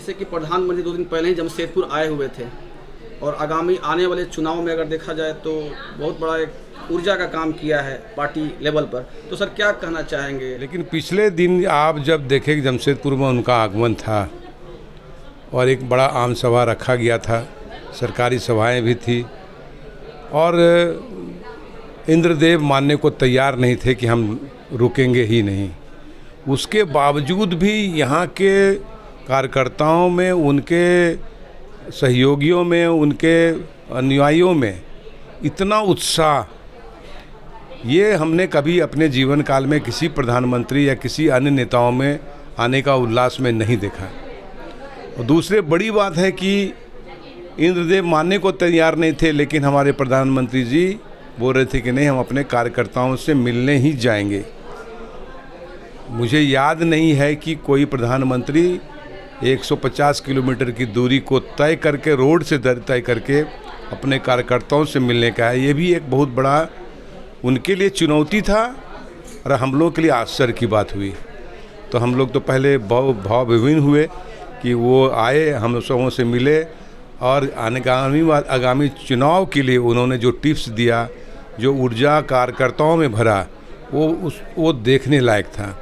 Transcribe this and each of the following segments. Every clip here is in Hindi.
जैसे कि प्रधानमंत्री 2 दिन पहले ही जमशेदपुर आए हुए थे और आगामी आने वाले चुनाव में अगर देखा जाए तो बहुत बड़ा एक ऊर्जा का काम किया है पार्टी लेवल पर, तो सर क्या कहना चाहेंगे? लेकिन पिछले दिन आप जब देखें कि जमशेदपुर में उनका आगमन था और एक बड़ा आम सभा रखा गया था, सरकारी सभाएं भी थी और इंद्रदेव मानने को तैयार नहीं थे कि हम रुकेंगे ही नहीं। उसके बावजूद भी यहाँ के कार्यकर्ताओं में, उनके सहयोगियों में, उनके अनुयायियों में इतना उत्साह, ये हमने कभी अपने जीवन काल में किसी प्रधानमंत्री या किसी अन्य नेताओं में आने का उल्लास में नहीं देखा। और दूसरी बड़ी बात है कि इंद्रदेव मानने को तैयार नहीं थे, लेकिन हमारे प्रधानमंत्री जी बोल रहे थे कि नहीं, हम अपने कार्यकर्ताओं से मिलने ही जाएंगे। मुझे याद नहीं है कि कोई प्रधानमंत्री 150 किलोमीटर की दूरी को तय करके, रोड से तय करके अपने कार्यकर्ताओं से मिलने का है। ये भी एक बहुत बड़ा उनके लिए चुनौती था और हम लोग के लिए आश्चर्य की बात हुई। तो हम लोग तो पहले भाव विभिन्न हुए कि वो आए, हम सबों से मिले और आगामी चुनाव के लिए उन्होंने जो टिप्स दिया, जो ऊर्जा कार्यकर्ताओं में भरा, वो देखने लायक था।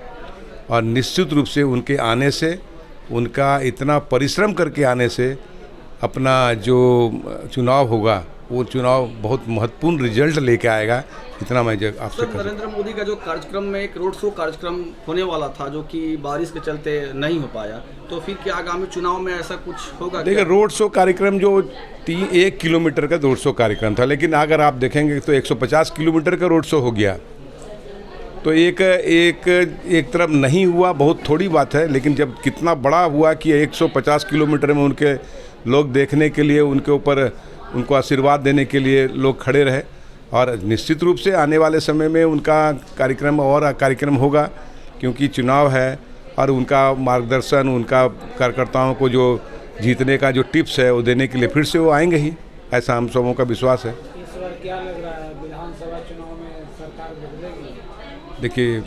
और निश्चित रूप से उनके आने से, उनका इतना परिश्रम करके आने से अपना जो चुनाव होगा वो चुनाव बहुत महत्वपूर्ण रिजल्ट लेके आएगा, इतना मैं आपसे कहूँ। नरेंद्र मोदी का जो कार्यक्रम में एक रोड शो कार्यक्रम होने वाला था जो कि बारिश के चलते नहीं हो पाया, तो फिर क्या आगामी चुनाव में ऐसा कुछ होगा? देखिए, रोड शो कार्यक्रम जो 1 किलोमीटर का रोड शो कार्यक्रम था, लेकिन अगर आप देखेंगे तो 150 किलोमीटर का रोड शो हो गया। तो एक तरफ नहीं हुआ, बहुत थोड़ी बात है, लेकिन जब कितना बड़ा हुआ कि 150 किलोमीटर में उनके लोग देखने के लिए, उनके ऊपर उनको आशीर्वाद देने के लिए लोग खड़े रहे। और निश्चित रूप से आने वाले समय में उनका कार्यक्रम होगा, क्योंकि चुनाव है और उनका मार्गदर्शन, उनका कार्यकर्ताओं को जो जीतने का जो टिप्स है वो देने के लिए फिर से वो आएंगे ही, ऐसा हम सबों का विश्वास है। इस बार क्या लग रहा है, विधानसभा चुनाव में सरकार बदलेगी? देखिए,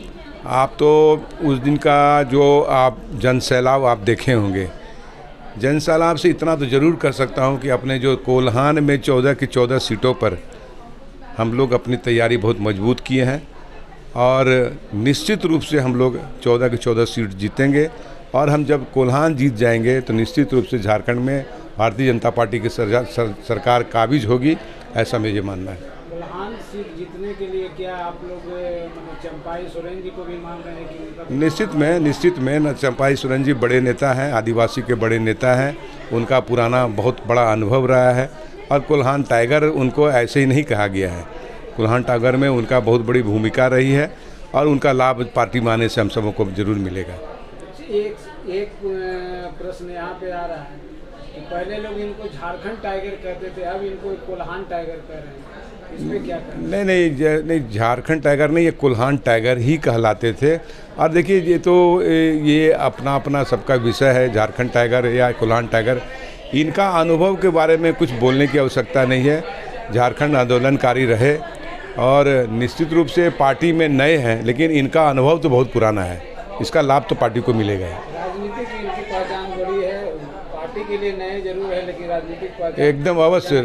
आप तो उस दिन का जो आप जनसैलाब आप देखे होंगे, जनसैलाब से इतना तो ज़रूर कर सकता हूं कि अपने जो कोल्हान में 14 की 14 सीटों पर हम लोग अपनी तैयारी बहुत मजबूत किए हैं और निश्चित रूप से हम लोग 14 की 14 सीट जीतेंगे। और हम जब कोल्हान जीत जाएंगे तो निश्चित रूप से झारखंड में भारतीय जनता पार्टी की सरकार काबिज होगी, ऐसा मुझे मानना है। कोल्हान सीट जीतने के लिए क्या आप लोग चंपाई सोरेन जी को भी मान रहे हैं कि उनका? निश्चित में चंपाई सोरेन जी बड़े नेता हैं, आदिवासी के बड़े नेता हैं, उनका पुराना बहुत बड़ा अनुभव रहा है। और कोल्हान टाइगर उनको ऐसे ही नहीं कहा गया है, कोल्हान टाइगर में उनका बहुत बड़ी भूमिका रही है और उनका लाभ पार्टी में आने से हम सबों को जरूर मिलेगा। एक प्रश्न यहाँ पे आ रहा है कि पहले लोग इनको झारखंड टाइगर कहते थे, अब इनको कोल्हान टाइगर कह रहे हैं, इसमें क्या कहना? नहीं, झारखंड टाइगर नहीं, ये कोल्हान टाइगर ही कहलाते थे। और देखिए, ये अपना अपना सबका विषय है, झारखंड टाइगर या कोल्हान टाइगर, इनका अनुभव के बारे में कुछ बोलने की आवश्यकता नहीं है। झारखंड आंदोलनकारी रहे और निश्चित रूप से पार्टी में नए हैं, लेकिन इनका अनुभव तो बहुत पुराना है, इसका लाभ तो पार्टी को मिलेगा। राजनीति की इनकी पहचान बड़ी है, पार्टी के लिए नए जरूर है, लेकिन राजनीतिक पहचान एकदम अवश्य।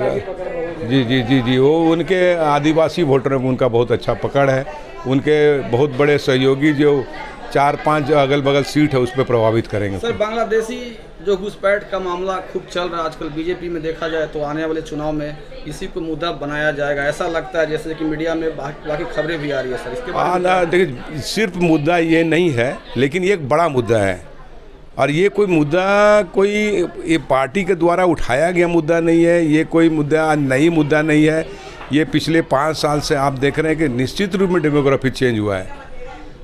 जी, वो उनके आदिवासी वोटर में उनका बहुत अच्छा पकड़ है। उनके बहुत बड़े सहयोगी जो 4-5 अगल बगल सीट है उस पर प्रभावित करेंगे। सर, बांग्लादेशी जो घुसपैठ का मामला खूब चल रहा है आजकल बीजेपी में, देखा जाए तो आने वाले चुनाव में इसी को मुद्दा बनाया जाएगा, ऐसा लगता है, जैसे कि मीडिया में बाकी खबरें भी आ रही है। सर, इसके बारे में देखिए, सिर्फ मुद्दा ये नहीं है, लेकिन ये एक बड़ा मुद्दा है और ये कोई मुद्दा ये पार्टी के द्वारा उठाया गया मुद्दा नहीं है, ये कोई नई मुद्दा नहीं है। ये पिछले 5 साल से आप देख रहे हैं कि निश्चित रूप में डेमोग्राफी चेंज हुआ है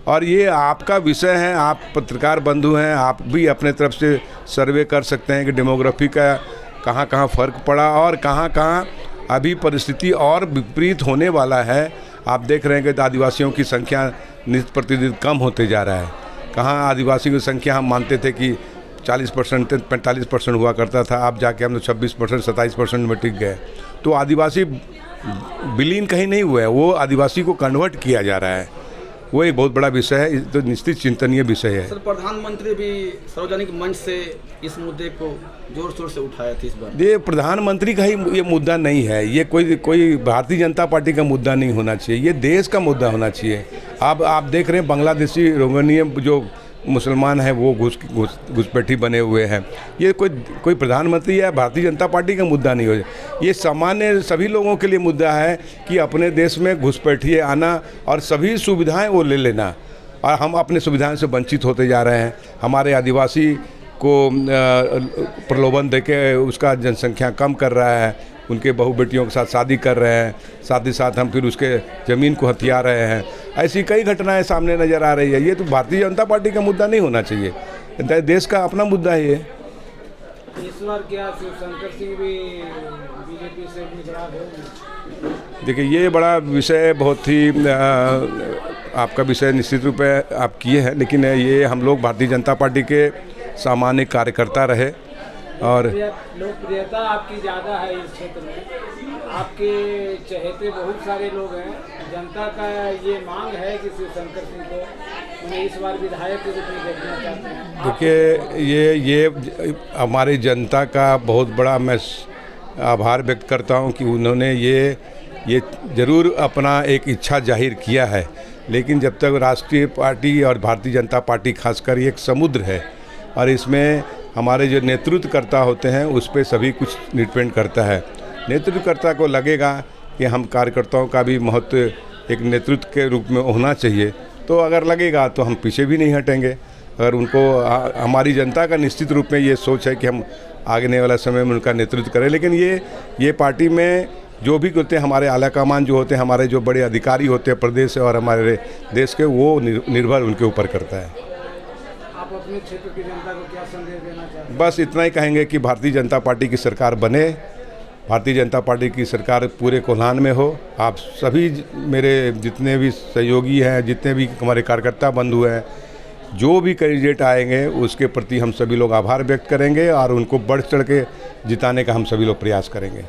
और ये आपका विषय है। आप पत्रकार बंधु हैं, आप भी अपने तरफ से सर्वे कर सकते हैं कि डेमोग्राफी का कहाँ कहाँ फ़र्क पड़ा और कहाँ कहाँ अभी परिस्थिति और विपरीत होने वाला है। आप देख रहे हैं कि आदिवासियों की संख्या नित्य प्रतिदिन कम होते जा रहा है। कहाँ आदिवासियों की संख्या हम मानते थे कि 40% 45% हुआ करता था, अब जाके हम लोग 26% 27% में टिक गए। तो आदिवासी विलीन कहीं नहीं हुआ है, वो आदिवासी को कन्वर्ट किया जा रहा है। वो एक बहुत बड़ा विषय है, ये तो निश्चित चिंतनीय विषय है। सर प्रधानमंत्री भी सार्वजनिक मंच से इस मुद्दे को जोर शोर से उठाया था इस बार। ये प्रधानमंत्री का ही ये मुद्दा नहीं है, ये कोई भारतीय जनता पार्टी का मुद्दा नहीं होना चाहिए, ये देश का मुद्दा होना चाहिए। आप देख रहे हैं बांग्लादेशी रोहिंग्या जो मुसलमान हैं वो घुसपैठी बने हुए हैं। ये कोई प्रधानमंत्री या भारतीय जनता पार्टी का मुद्दा नहीं हो, ये सामान्य सभी लोगों के लिए मुद्दा है कि अपने देश में घुसपैठी आना और सभी सुविधाएं वो ले लेना, और हम अपने सुविधाओं से वंचित होते जा रहे हैं। हमारे आदिवासी को प्रलोभन देके उसका जनसंख्या कम कर रहा है, उनके बहू बेटियों के साथ शादी कर रहे हैं, साथ ही साथ हम फिर उसके ज़मीन को हथिया रहे हैं। ऐसी कई घटनाएं सामने नज़र आ रही है। ये तो भारतीय जनता पार्टी का मुद्दा नहीं होना चाहिए, देश का अपना मुद्दा है ये। इस बार क्या शिवशंकर सिंह भी बीजेपी से गुजरात होंगे? देखिए ये बड़ा विषय बहुत ही आपका विषय निश्चित रूप से आप किए हैं, लेकिन ये हम लोग भारतीय जनता पार्टी के सामान्य कार्यकर्ता रहे और लोकप्रियता आपकी ज़्यादा है इस क्षेत्र में, आपके चहेते बहुत सारे लोग हैं। जनता का ये मांग है कि शिवशंकर सिंह को मैंने इस बार विधायक के रूप में देखना चाहते हैं। देखिए ये हमारी जनता का बहुत बड़ा मैं आभार व्यक्त करता हूं कि उन्होंने ये ज़रूर अपना एक इच्छा जाहिर किया है, लेकिन जब तक राष्ट्रीय पार्टी और भारतीय जनता पार्टी खासकर एक समुद्र है और इसमें हमारे जो नेतृत्वकर्ता होते हैं उस पर सभी कुछ डिपेंड करता है। नेतृत्वकर्ता को लगेगा कि हम कार्यकर्ताओं का भी महत्व एक नेतृत्व के रूप में होना चाहिए, तो अगर लगेगा तो हम पीछे भी नहीं हटेंगे। अगर उनको हमारी जनता का निश्चित रूप में ये सोच है कि हम आगे वाला समय में उनका नेतृत्व करें, लेकिन ये पार्टी में जो भी होते हैं हमारे आला कमान जो होते हैं, हमारे जो बड़े अधिकारी होते हैं प्रदेश और हमारे देश के, वो निर्भर उनके ऊपर करता है। आप अपने क्षेत्र की जनता को क्या संदेश देना चाहते हैं? बस इतना ही कहेंगे कि भारतीय जनता पार्टी की सरकार बने, भारतीय जनता पार्टी की सरकार पूरे कोल्हान में हो। आप सभी मेरे जितने भी सहयोगी हैं, जितने भी हमारे कार्यकर्ता बंधु हैं, जो भी कैंडिडेट आएंगे उसके प्रति हम सभी लोग आभार व्यक्त करेंगे और उनको बढ़ चढ़ के जिताने का हम सभी लोग प्रयास करेंगे।